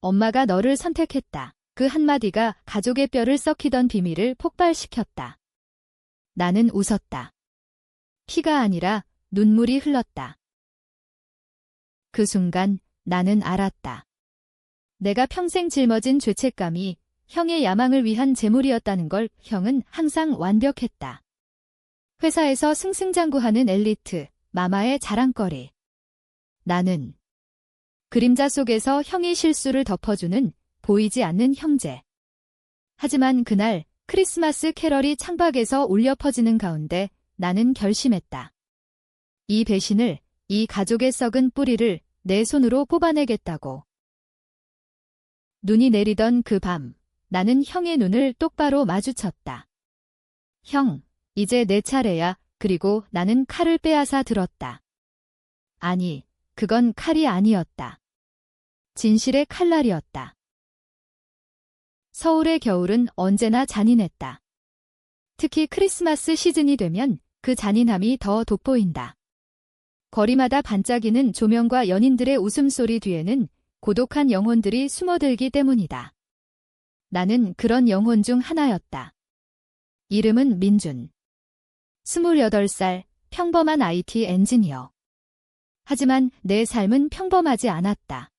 엄마가 너를 선택했다. 그 한마디가 가족의 뼈를 썩히던 비밀을 폭발시켰다. 나는 웃었다. 피가 아니라 눈물이 흘렀다. 그 순간 나는 알았다. 내가 평생 짊어진 죄책감이 형의 야망을 위한 재물이었다는 걸. 형은 항상 완벽했다. 회사에서 승승장구하는 엘리트, 마마의 자랑거리. 나는 그림자 속에서 형의 실수를 덮어주는 보이지 않는 형제. 하지만 그날 크리스마스 캐럴이 창밖에서 울려 퍼지는 가운데 나는 결심했다. 이 배신을, 이 가족의 썩은 뿌리를 내 손으로 뽑아내겠다고. 눈이 내리던 그 밤, 나는 형의 눈을 똑바로 마주쳤다. 형, 이제 내 차례야. 그리고 나는 칼을 빼앗아 들었다. 아니, 그건 칼이 아니었다. 진실의 칼날이었다. 서울의 겨울은 언제나 잔인했다. 특히 크리스마스 시즌이 되면 그 잔인함이 더 돋보인다. 거리마다 반짝이는 조명과 연인들의 웃음소리 뒤에는 고독한 영혼들이 숨어들기 때문이다. 나는 그런 영혼 중 하나였다. 이름은 민준. 28살, 평범한 IT 엔지니어. 하지만 내 삶은 평범하지 않았다.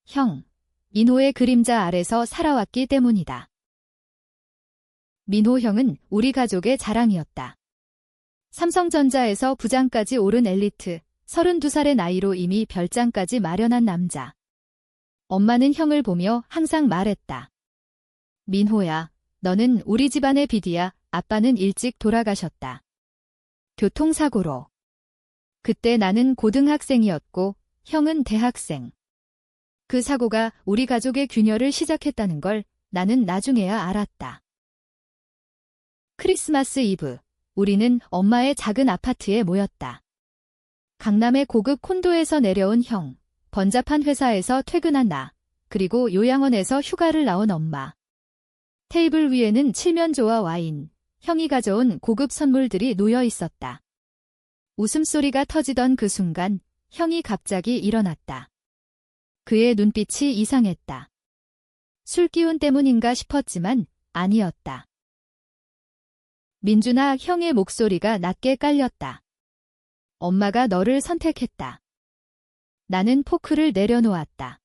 형, 민호의 그림자 아래서 살아왔기 때문이다. 민호 형은 우리 가족의 자랑이었다. 삼성전자에서 부장까지 오른 엘리트, 32살의 나이로 이미 별장까지 마련한 남자. 엄마는 형을 보며 항상 말했다. 민호야, 너는 우리 집안의 비디야. 아빠는 일찍 돌아가셨다. 교통사고로. 그때 나는 고등학생이었고 형은 대학생. 그 사고가 우리 가족의 균열을 시작했다는 걸 나는 나중에야 알았다. 크리스마스 이브, 우리는 엄마의 작은 아파트에 모였다. 강남의 고급 콘도에서 내려온 형, 번잡한 회사에서 퇴근한 나, 그리고 요양원에서 휴가를 나온 엄마. 테이블 위에는 칠면조와 와인, 형이 가져온 고급 선물들이 놓여 있었다. 웃음소리가 터지던 그 순간 형이 갑자기 일어났다. 그의 눈빛이 이상했다. 술 기운 때문인가 싶었지만 아니었다. 민준아, 형의 목소리가 낮게 깔렸다. 엄마가 너를 선택했다. 나는 포크를 내려놓았다.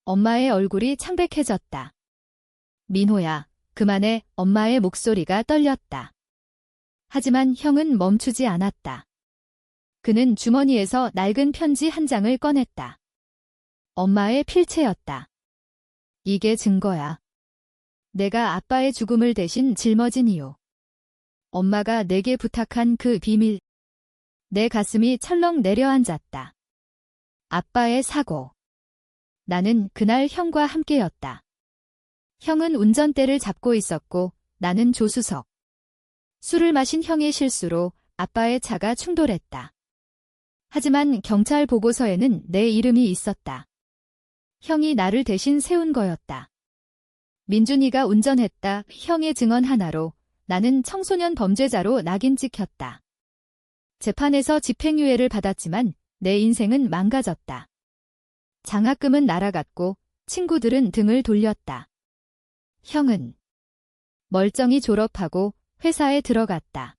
엄마의 얼굴이 창백해졌다. 민호야, 그만해. 엄마의 목소리가 떨렸다. 하지만 형은 멈추지 않았다. 그는 주머니에서 낡은 편지 한 장을 꺼냈다. 엄마의 필체였다. 이게 증거야. 내가 아빠의 죽음을 대신 짊어진 이유. 엄마가 내게 부탁한 그 비밀. 내 가슴이 철렁 내려앉았다. 아빠의 사고. 나는 그날 형과 함께였다. 형은 운전대를 잡고 있었고 나는 조수석. 술을 마신 형의 실수로 아빠의 차가 충돌했다. 하지만 경찰 보고서에는 내 이름이 있었다. 형이 나를 대신 세운 거였다. 민준이가 운전했다. 형의 증언 하나로 나는 청소년 범죄자로 낙인 찍혔다. 재판에서 집행유예를 받았지만 내 인생은 망가졌다. 장학금은 날아갔고 친구들은 등을 돌렸다. 형은 멀쩡히 졸업하고 회사에 들어갔다.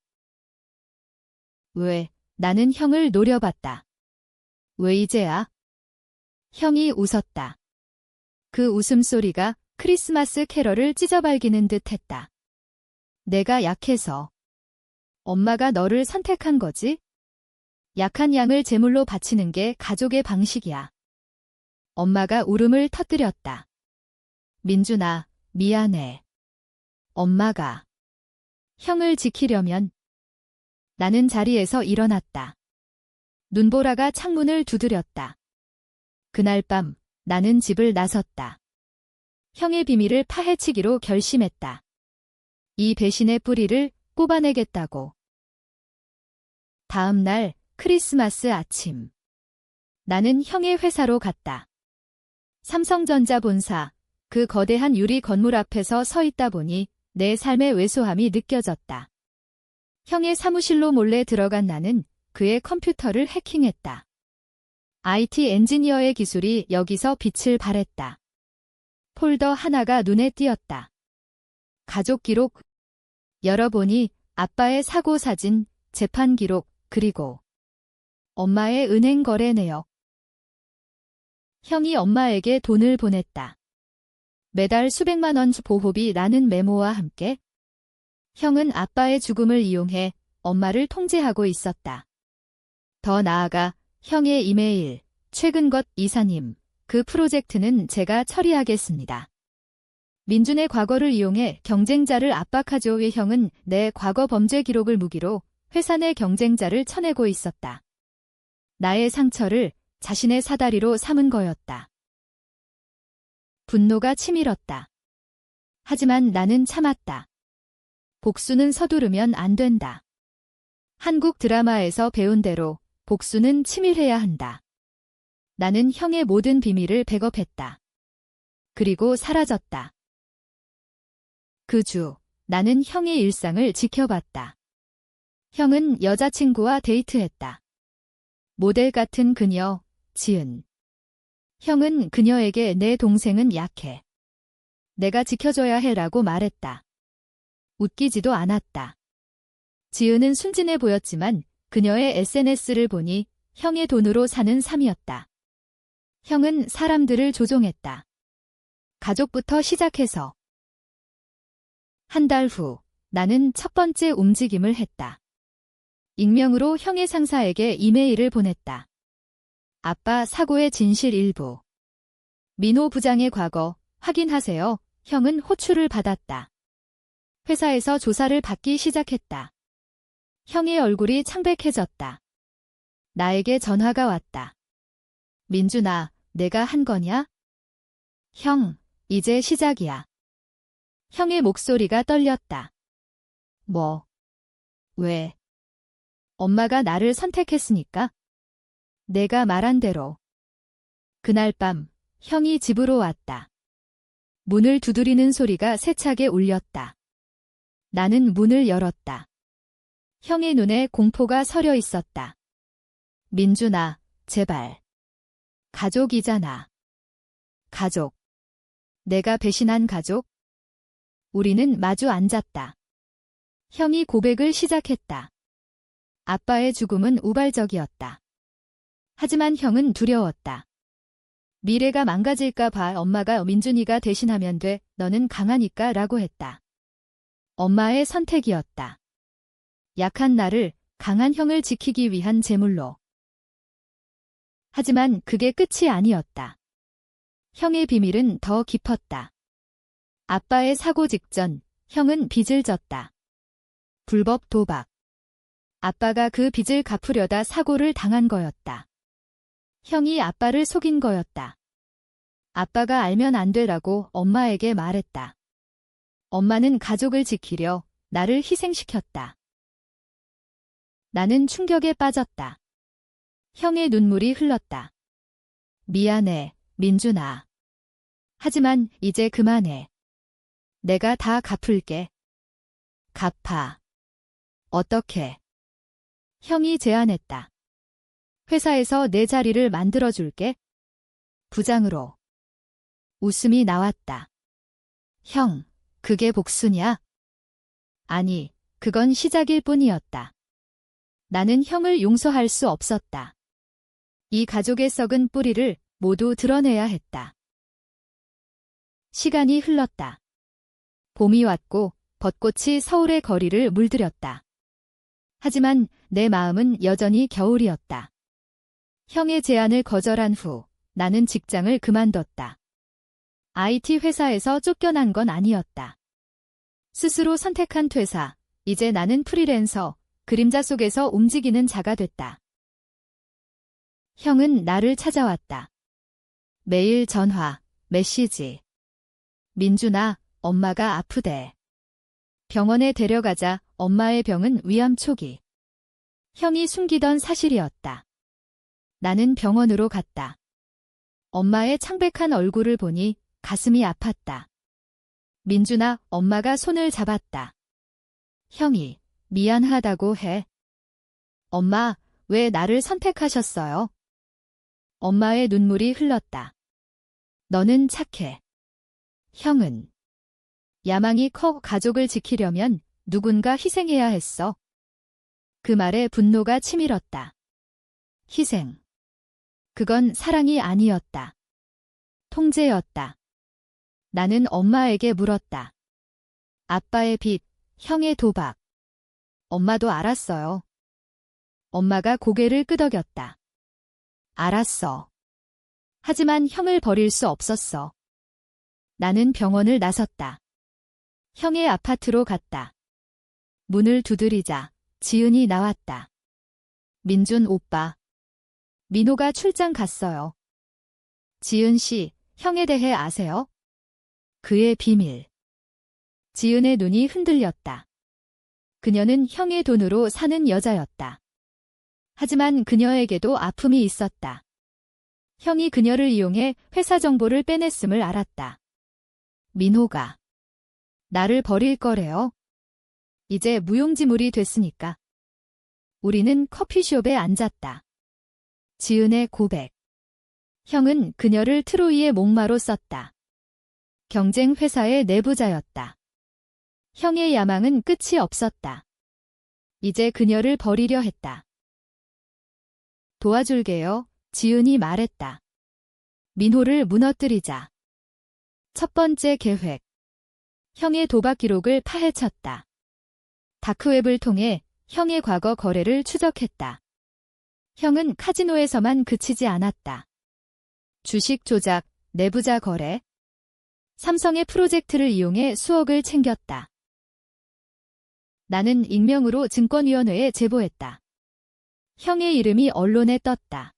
왜? 나는 형을 노려봤다. 왜 이제야? 형이 웃었다. 그 웃음소리가 크리스마스 캐럴을 찢어발기는 듯 했다. 내가 약해서. 엄마가 너를 선택한 거지? 약한 양을 제물로 바치는 게 가족의 방식이야. 엄마가 울음을 터뜨렸다. 민준아, 미안해. 엄마가. 형을 지키려면. 나는 자리에서 일어났다. 눈보라가 창문을 두드렸다. 그날 밤 나는 집을 나섰다. 형의 비밀을 파헤치기로 결심했다. 이 배신의 뿌리를 뽑아내겠다고. 다음 날 크리스마스 아침. 나는 형의 회사로 갔다. 삼성전자 본사, 그 거대한 유리 건물 앞에서 서 있다 보니 내 삶의 왜소함이 느껴졌다. 형의 사무실로 몰래 들어간 나는 그의 컴퓨터를 해킹했다. IT 엔지니어의 기술이 여기서 빛을 발했다. 폴더 하나가 눈에 띄었다. 가족 기록. 열어보니 아빠의 사고 사진, 재판 기록, 그리고 엄마의 은행 거래 내역. 형이 엄마에게 돈을 보냈다. 매달 수백만 원 보호비라는 메모와 함께. 형은 아빠의 죽음을 이용해 엄마를 통제하고 있었다. 더 나아가 형의 이메일, 최근 것 이사님, 그 프로젝트는 제가 처리하겠습니다. 민준의 과거를 이용해 경쟁자를 압박하죠. 형은 내 과거 범죄 기록을 무기로 회사 내 경쟁자를 쳐내고 있었다. 나의 상처를 자신의 사다리로 삼은 거였다. 분노가 치밀었다. 하지만 나는 참았다. 복수는 서두르면 안 된다. 한국 드라마에서 배운 대로 복수는 치밀해야 한다. 나는 형의 모든 비밀을 백업했다. 그리고 사라졌다. 그 주, 나는 형의 일상을 지켜봤다. 형은 여자친구와 데이트했다. 모델 같은 그녀, 지은. 형은 그녀에게 내 동생은 약해. 내가 지켜줘야 해라고 말했다. 웃기지도 않았다. 지은은 순진해 보였지만 그녀의 SNS를 보니 형의 돈으로 사는 삶이었다. 형은 사람들을 조종했다. 가족부터 시작해서. 한 달 후, 나는 첫 번째 움직임을 했다. 익명으로 형의 상사에게 이메일을 보냈다. 아빠 사고의 진실 일부. 민호 부장의 과거, 확인하세요. 형은 호출을 받았다. 회사에서 조사를 받기 시작했다. 형의 얼굴이 창백해졌다. 나에게 전화가 왔다. 민준아, 내가 한 거냐? 형, 이제 시작이야. 형의 목소리가 떨렸다. 뭐? 왜? 엄마가 나를 선택했으니까? 내가 말한 대로. 그날 밤, 형이 집으로 왔다. 문을 두드리는 소리가 세차게 울렸다. 나는 문을 열었다. 형의 눈에 공포가 서려 있었다. 민준아, 제발. 가족이잖아. 가족. 내가 배신한 가족? 우리는 마주 앉았다. 형이 고백을 시작했다. 아빠의 죽음은 우발적이었다. 하지만 형은 두려웠다. 미래가 망가질까 봐 엄마가 민준이가 대신하면 돼. 너는 강하니까 라고 했다. 엄마의 선택이었다. 약한 나를 강한 형을 지키기 위한 제물로. 하지만 그게 끝이 아니었다. 형의 비밀은 더 깊었다. 아빠의 사고 직전, 형은 빚을 졌다. 불법 도박. 아빠가 그 빚을 갚으려다 사고를 당한 거였다. 형이 아빠를 속인 거였다. 아빠가 알면 안 되라고 엄마에게 말했다. 엄마는 가족을 지키려 나를 희생시켰다. 나는 충격에 빠졌다. 형의 눈물이 흘렀다. 미안해, 민준아. 하지만 이제 그만해. 내가 다 갚을게. 갚아. 어떻게? 형이 제안했다. 회사에서 내 자리를 만들어줄게. 부장으로. 웃음이 나왔다. 형, 그게 복수냐? 아니, 그건 시작일 뿐이었다. 나는 형을 용서할 수 없었다. 이 가족의 썩은 뿌리를 모두 드러내야 했다. 시간이 흘렀다. 봄이 왔고 벚꽃이 서울의 거리를 물들였다. 하지만 내 마음은 여전히 겨울이었다. 형의 제안을 거절한 후 나는 직장을 그만뒀다. IT 회사에서 쫓겨난 건 아니었다. 스스로 선택한 퇴사, 이제 나는 프리랜서, 그림자 속에서 움직이는 자가 됐다. 형은 나를 찾아왔다. 매일 전화, 메시지. 민준아, 엄마가 아프대. 병원에 데려가자. 엄마의 병은 위암 초기. 형이 숨기던 사실이었다. 나는 병원으로 갔다. 엄마의 창백한 얼굴을 보니 가슴이 아팠다. 민준아, 엄마가 손을 잡았다. 형이 미안하다고 해. 엄마, 왜 나를 선택하셨어요? 엄마의 눈물이 흘렀다. 너는 착해. 형은. 야망이 커 가족을 지키려면 누군가 희생해야 했어. 그 말에 분노가 치밀었다. 희생. 그건 사랑이 아니었다. 통제였다. 나는 엄마에게 물었다. 아빠의 빚, 형의 도박. 엄마도 알았어요. 엄마가 고개를 끄덕였다. 알았어. 하지만 형을 버릴 수 없었어. 나는 병원을 나섰다. 형의 아파트로 갔다. 문을 두드리자 지은이 나왔다. 민준 오빠. 민호가 출장 갔어요. 지은 씨, 형에 대해 아세요? 그의 비밀. 지은의 눈이 흔들렸다. 그녀는 형의 돈으로 사는 여자였다. 하지만 그녀에게도 아픔이 있었다. 형이 그녀를 이용해 회사 정보를 빼냈음을 알았다. 민호가 나를 버릴 거래요. 이제 무용지물이 됐으니까. 우리는 커피숍에 앉았다. 지은의 고백. 형은 그녀를 트로이의 목마로 썼다. 경쟁 회사의 내부자였다. 형의 야망은 끝이 없었다. 이제 그녀를 버리려 했다. 도와줄게요. 지은이 말했다. 민호를 무너뜨리자. 첫 번째 계획. 형의 도박 기록을 파헤쳤다. 다크웹을 통해 형의 과거 거래를 추적했다. 형은 카지노에서만 그치지 않았다. 주식 조작, 내부자 거래. 삼성의 프로젝트를 이용해 수억을 챙겼다. 나는 익명으로 증권위원회에 제보했다. 형의 이름이 언론에 떴다.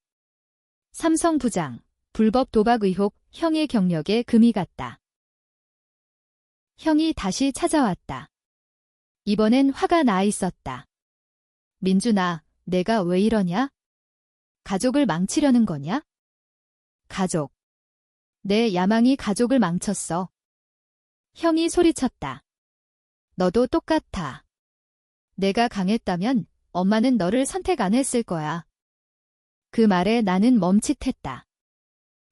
삼성 부장, 불법 도박 의혹, 형의 경력에 금이 갔다. 형이 다시 찾아왔다. 이번엔 화가 나 있었다. 민준아, 내가 왜 이러냐? 가족을 망치려는 거냐? 가족. 내 야망이 가족을 망쳤어. 형이 소리쳤다. 너도 똑같아. 내가 강했다면 엄마는 너를 선택 안 했을 거야. 그 말에 나는 멈칫했다.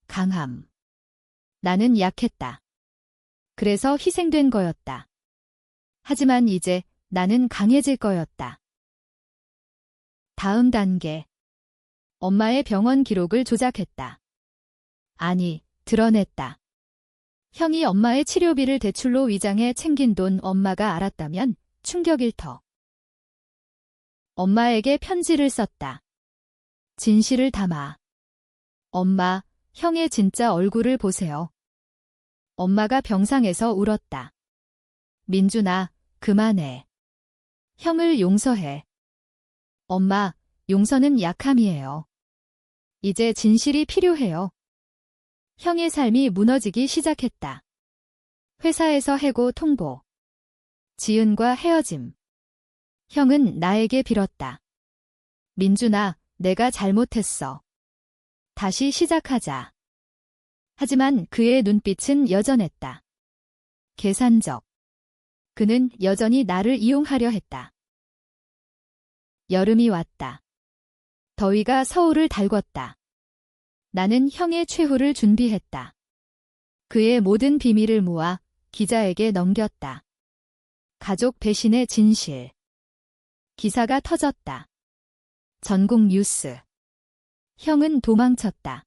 강함. 나는 약했다. 그래서 희생된 거였다. 하지만 이제 나는 강해질 거였다. 다음 단계. 엄마의 병원 기록을 조작했다. 아니, 드러냈다. 형이 엄마의 치료비를 대출로 위장해 챙긴 돈 엄마가 알았다면 충격일 터. 엄마에게 편지를 썼다. 진실을 담아. 엄마, 형의 진짜 얼굴을 보세요. 엄마가 병상에서 울었다. 민준아, 그만해. 형을 용서해. 엄마, 용서는 약함이에요. 이제 진실이 필요해요. 형의 삶이 무너지기 시작했다. 회사에서 해고 통보. 지은과 헤어짐. 형은 나에게 빌었다. 민준아, 내가 잘못했어. 다시 시작하자. 하지만 그의 눈빛은 여전했다. 계산적. 그는 여전히 나를 이용하려 했다. 여름이 왔다. 더위가 서울을 달궜다. 나는 형의 최후를 준비했다. 그의 모든 비밀을 모아 기자에게 넘겼다. 가족 배신의 진실. 기사가 터졌다. 전국 뉴스. 형은 도망쳤다.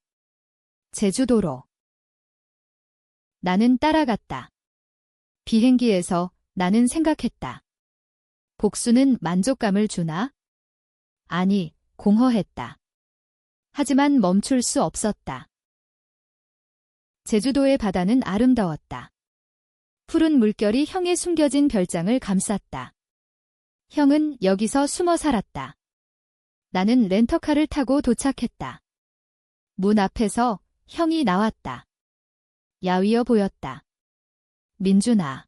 제주도로. 나는 따라갔다. 비행기에서 나는 생각했다. 복수는 만족감을 주나? 아니, 공허했다. 하지만 멈출 수 없었다. 제주도의 바다는 아름다웠다. 푸른 물결이 형의 숨겨진 별장을 감쌌다. 형은 여기서 숨어 살았다. 나는 렌터카를 타고 도착했다. 문 앞에서 형이 나왔다. 야위어 보였다. 민준아.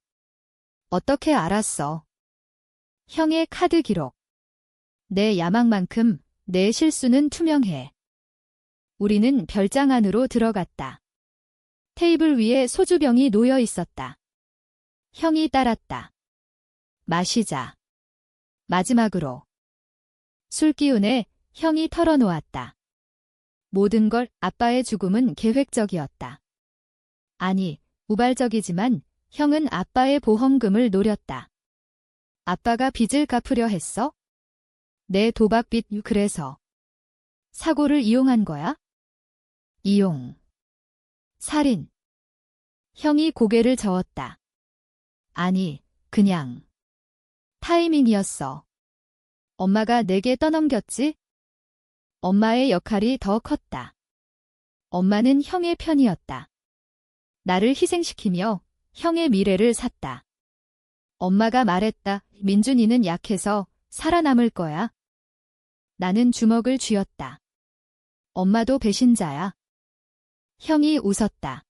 어떻게 알았어? 형의 카드 기록. 내 야망만큼 내 실수는 투명해. 우리는 별장 안으로 들어갔다. 테이블 위에 소주병이 놓여 있었다. 형이 따랐다. 마시자. 마지막으로. 술 기운에 형이 털어놓았다. 모든 걸 아빠의 죽음은 계획적이었다. 아니, 우발적이지만 형은 아빠의 보험금을 노렸다. 아빠가 빚을 갚으려 했어? 내 도박빚 그래서 사고를 이용한 거야? 이용. 살인. 형이 고개를 저었다. 아니, 그냥 타이밍이었어. 엄마가 내게 떠넘겼지? 엄마의 역할이 더 컸다. 엄마는 형의 편이었다. 나를 희생시키며 형의 미래를 샀다. 엄마가 말했다. 민준이는 약해서 살아남을 거야. 나는 주먹을 쥐었다. 엄마도 배신자야. 형이 웃었다.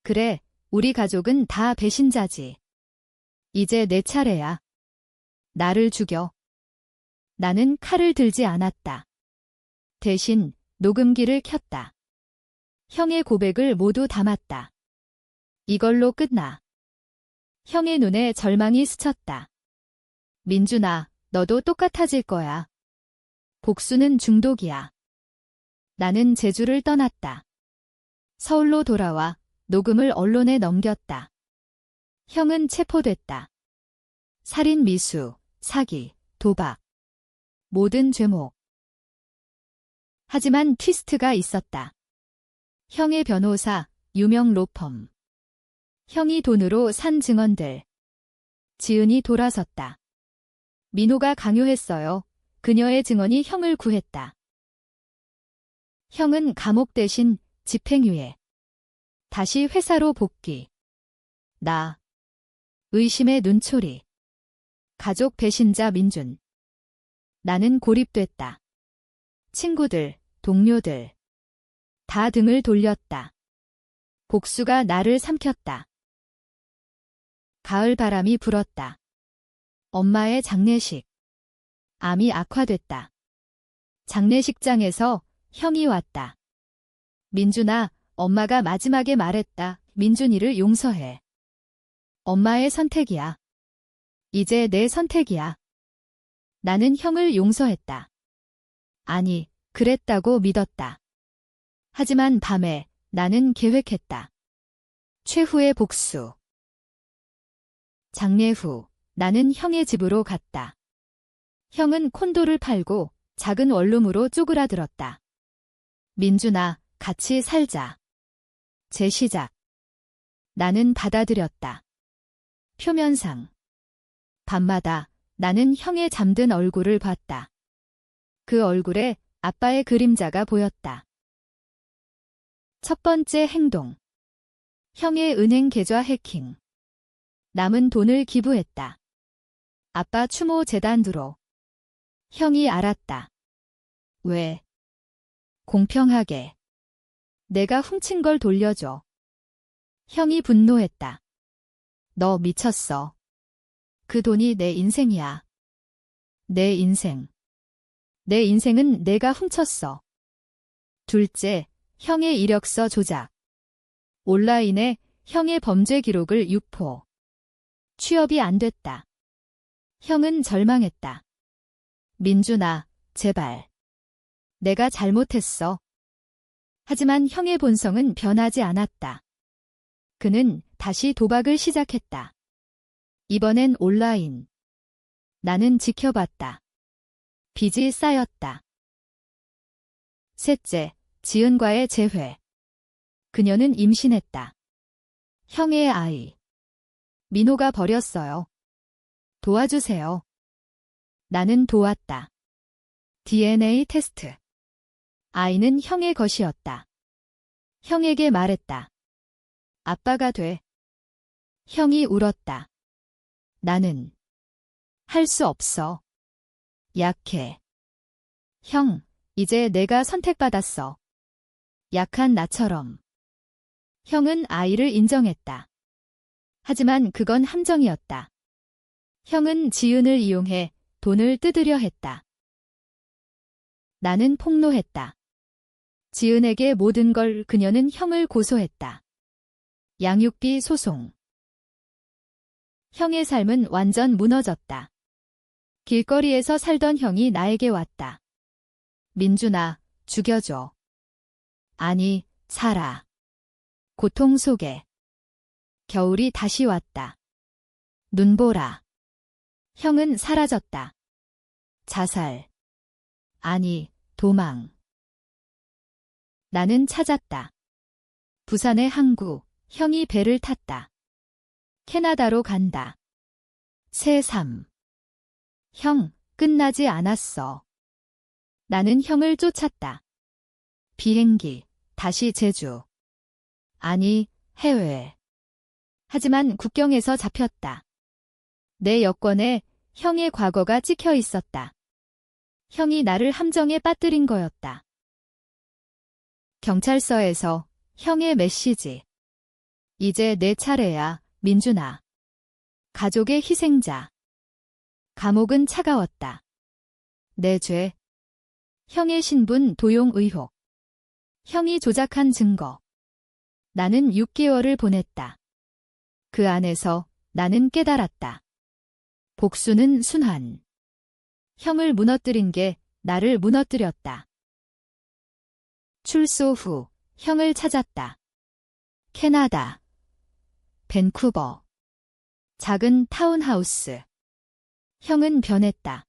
그래, 우리 가족은 다 배신자지. 이제 내 차례야. 나를 죽여. 나는 칼을 들지 않았다. 대신 녹음기를 켰다. 형의 고백을 모두 담았다. 이걸로 끝나. 형의 눈에 절망이 스쳤다. 민준아, 너도 똑같아질 거야. 복수는 중독이야. 나는 제주를 떠났다. 서울로 돌아와 녹음을 언론에 넘겼다. 형은 체포됐다. 살인 미수, 사기, 도박. 모든 죄목. 하지만 트위스트가 있었다. 형의 변호사, 유명 로펌. 형이 돈으로 산 증언들. 지은이 돌아섰다. 민호가 강요했어요. 그녀의 증언이 형을 구했다. 형은 감옥 대신 집행유예. 다시 회사로 복귀. 나. 의심의 눈초리. 가족 배신자 민준. 나는 고립됐다. 친구들, 동료들. 다 등을 돌렸다. 복수가 나를 삼켰다. 가을 바람이 불었다. 엄마의 장례식. 암이 악화됐다. 장례식장에서 형이 왔다. 민준아, 엄마가 마지막에 말했다. 민준이를 용서해. 엄마의 선택이야. 이제 내 선택이야. 나는 형을 용서했다. 아니, 그랬다고 믿었다. 하지만 밤에 나는 계획했다. 최후의 복수. 장례 후 나는 형의 집으로 갔다. 형은 콘도를 팔고 작은 원룸으로 쪼그라들었다. 민준아, 같이 살자. 재시작. 나는 받아들였다. 표면상. 밤마다 나는 형의 잠든 얼굴을 봤다. 그 얼굴에 아빠의 그림자가 보였다. 첫 번째 행동. 형의 은행 계좌 해킹. 남은 돈을 기부했다. 아빠 추모 재단으로. 형이 알았다. 왜? 공평하게. 내가 훔친 걸 돌려줘. 형이 분노했다. 너 미쳤어. 그 돈이 내 인생이야. 내 인생. 내 인생은 내가 훔쳤어. 둘째, 형의 이력서 조작. 온라인에 형의 범죄 기록을 유포. 취업이 안 됐다. 형은 절망했다. 민준아, 제발. 내가 잘못했어. 하지만 형의 본성은 변하지 않았다. 그는 다시 도박을 시작했다. 이번엔 온라인. 나는 지켜봤다. 빚이 쌓였다. 셋째, 지은과의 재회. 그녀는 임신했다. 형의 아이. 민호가 버렸어요. 도와주세요. 나는 도왔다. DNA 테스트. 아이는 형의 것이었다. 형에게 말했다. 아빠가 돼. 형이 울었다. 나는 할 수 없어. 약해. 형, 이제 내가 선택받았어. 약한 나처럼. 형은 아이를 인정했다. 하지만 그건 함정이었다. 형은 지은을 이용해 돈을 뜯으려 했다. 나는 폭로했다. 지은에게 모든 걸. 그녀는 형을 고소했다. 양육비 소송. 형의 삶은 완전 무너졌다. 길거리에서 살던 형이 나에게 왔다. 민준아, 죽여줘. 아니, 살아. 고통 속에. 겨울이 다시 왔다. 눈보라. 형은 사라졌다. 자살. 아니, 도망. 나는 찾았다. 부산의 항구, 형이 배를 탔다. 캐나다로 간다. 새삼. 형, 끝나지 않았어. 나는 형을 쫓았다. 비행기, 다시 제주. 아니, 해외. 하지만 국경에서 잡혔다. 내 여권에 형의 과거가 찍혀 있었다. 형이 나를 함정에 빠뜨린 거였다. 경찰서에서 형의 메시지. 이제 내 차례야, 민준아. 가족의 희생자. 감옥은 차가웠다. 내 죄. 형의 신분 도용 의혹. 형이 조작한 증거. 나는 6개월을 보냈다. 그 안에서 나는 깨달았다. 복수는 순환. 형을 무너뜨린 게 나를 무너뜨렸다. 출소 후 형을 찾았다. 캐나다. 밴쿠버. 작은 타운하우스. 형은 변했다.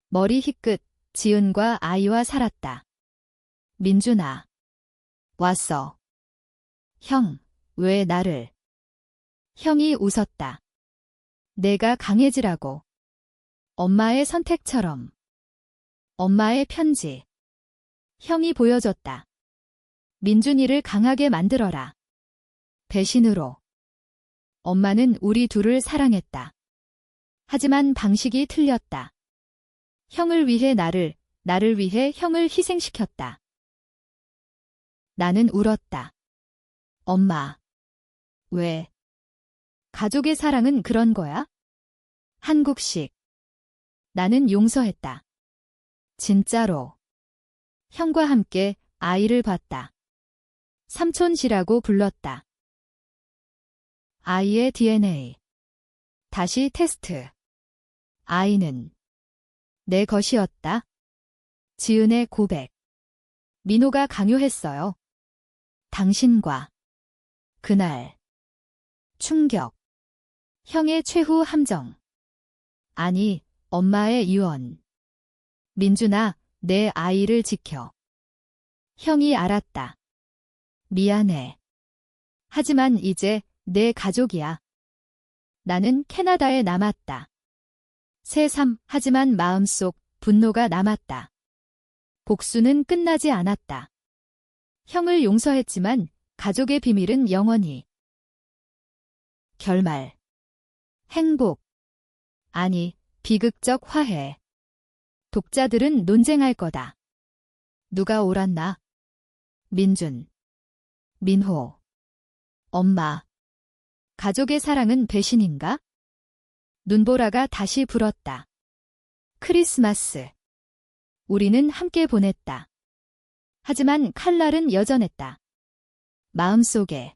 머리 희끗, 지은과 아이와 살았다. 민준아. 왔어. 형, 왜 나를? 형이 웃었다. 내가 강해지라고. 엄마의 선택처럼. 엄마의 편지. 형이 보여줬다. 민준이를 강하게 만들어라. 배신으로. 엄마는 우리 둘을 사랑했다. 하지만 방식이 틀렸다. 형을 위해 나를 위해 형을 희생시켰다. 나는 울었다. 엄마. 왜? 가족의 사랑은 그런 거야? 한국식. 나는 용서했다. 진짜로. 형과 함께 아이를 봤다. 삼촌씨라고 불렀다. 아이의 DNA. 다시 테스트. 아이는 내 것이었다. 지은의 고백. 민호가 강요했어요. 당신과. 그날. 충격. 형의 최후 함정. 아니, 엄마의 유언. 민준아, 내 아이를 지켜. 형이 알았다. 미안해. 하지만 이제 내 가족이야. 나는 캐나다에 남았다. 새삼, 하지만 마음속 분노가 남았다. 복수는 끝나지 않았다. 형을 용서했지만 가족의 비밀은 영원히. 결말. 행복. 아니, 비극적 화해. 독자들은 논쟁할 거다. 누가 옳았나? 민준. 민호. 엄마. 가족의 사랑은 배신인가? 눈보라가 다시 불었다. 크리스마스. 우리는 함께 보냈다. 하지만 칼날은 여전했다. 마음속에.